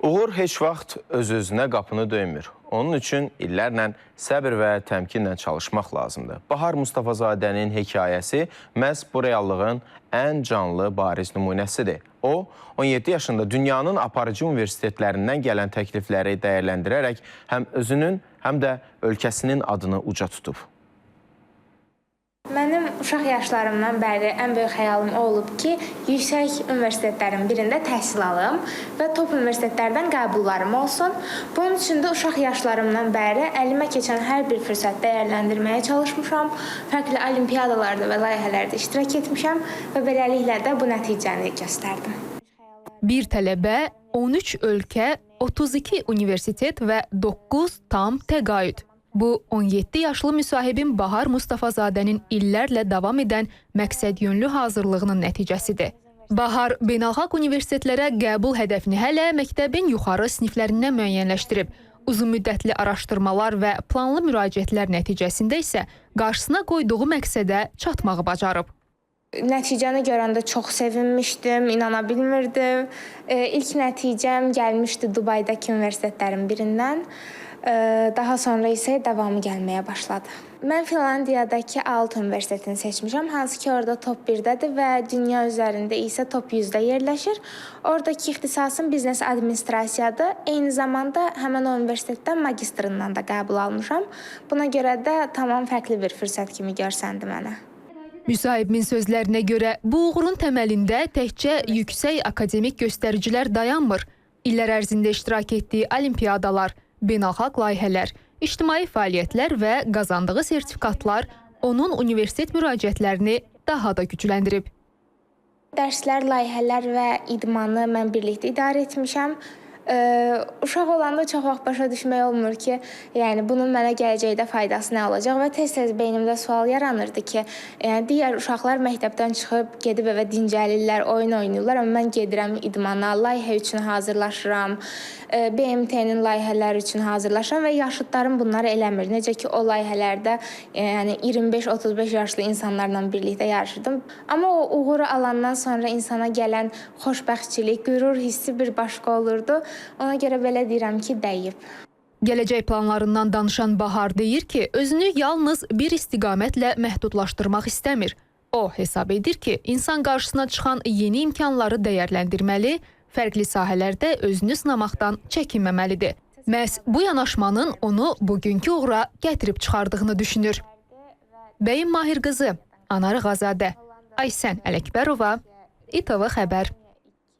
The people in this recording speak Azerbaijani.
Uğur heç vaxt öz-özünə qapını döymür. Onun üçün illərlə səbr və təmkinlə çalışmaq lazımdır. Bahar Mustafazadənin hekayəsi məhz bu reallığın ən canlı, bariz nümunəsidir. O, 17 yaşında dünyanın aparıcı universitetlərindən gələn təklifləri dəyərləndirərək həm özünün, həm də ölkəsinin adını uca tutub. Mənim uşaq yaşlarımdan bəri ən böyük xəyalım o olub ki, yüksək universitetlərin birində təhsil alım və top universitetlərdən qəbullarım olsun. Bunun üçün də uşaq yaşlarımdan bəri əlimə keçən hər bir fürsət dəyərləndirməyə çalışmışam. Fərqli olimpiyadalarda və layihələrdə iştirak etmişəm və beləliklə də bu nəticəni göstərdim. Bir tələbə, 13 ölkə, 32 universitet və 9 tam təqaüd. Bu, 17 yaşlı müsahibin Bahar Mustafazadənin illərlə davam edən məqsədyönlü hazırlığının nəticəsidir. Bahar beynəlxalq universitetlərə qəbul hədəfini hələ məktəbin yuxarı siniflərindən müəyyənləşdirib. Uzunmüddətli araşdırmalar və planlı müraciətlər nəticəsində isə qarşısına qoyduğu məqsədə çatmağı bacarıb. Nəticəni görəndə çox sevinmişdim, inana bilmirdim. İlk nəticəm gəlmişdi Dubaydakı universitetlərin birindən. Daha sonra isə davamı gəlməyə başladı. Mən Finlandiyadakı 6 universitetini seçmişəm, hansı ki orada top 1-dədir və dünya üzərində isə top 100-də yerləşir. Oradakı ixtisasım biznes administrasiyadır. Eyni zamanda həmən o universitetdən magistrından da qəbul almışam. Buna görə də tamam fərqli bir fürsət kimi görsəndi mənə. Müsahibimin sözlərinə görə bu uğurun təməlində təkcə yüksək akademik göstəricilər dayanmır. İllər ərzində iştirak etdiyi olimpiyadalar, beynəlxalq layihələr, ictimai fəaliyyətlər və qazandığı sertifikatlar onun universitet müraciətlərini daha da gücləndirib. Dərslər, layihələr və idmanı mən birlikdə idarə etmişəm. Uşaq olanda çox vaxt başa düşmək olmur ki, yəni bunun mənə gələcəkdə faydası nə olacaq və tez-tez beynimdə sual yaranırdı ki, yəni digər uşaqlar məktəbdən çıxıb gedib evə dincəlirlər, oyun oynayırlar, amma mən gedirəm idmana, layihə üçün hazırlaşıram, BMT-nin layihələri üçün hazırlaşıram və yaşıdlarım bunları eləmir. Necə ki, o layihələrdə yəni 25-35 yaşlı insanlarla birlikdə yarışırdım. Amma o uğuru alandan sonra insana gələn xoşbəxtçilik, qürur hissi bir başqa olurdu. Ona görə belə deyirəm ki, dəyib. Gələcək planlarından danışan Bahar deyir ki, özünü yalnız bir istiqamətlə məhdudlaşdırmaq istəmir. O hesab edir ki, insan qarşısına çıxan yeni imkanları dəyərləndirməli, fərqli sahələrdə özünü sınamaqdan çəkinməməlidir. Məhz bu yanaşmanın onu bugünkü uğura gətirib çıxardığını düşünür. Bəyim Mahir qızı, Anar Ağazadə, Aysən Ələkbərova, İTV Xəbər.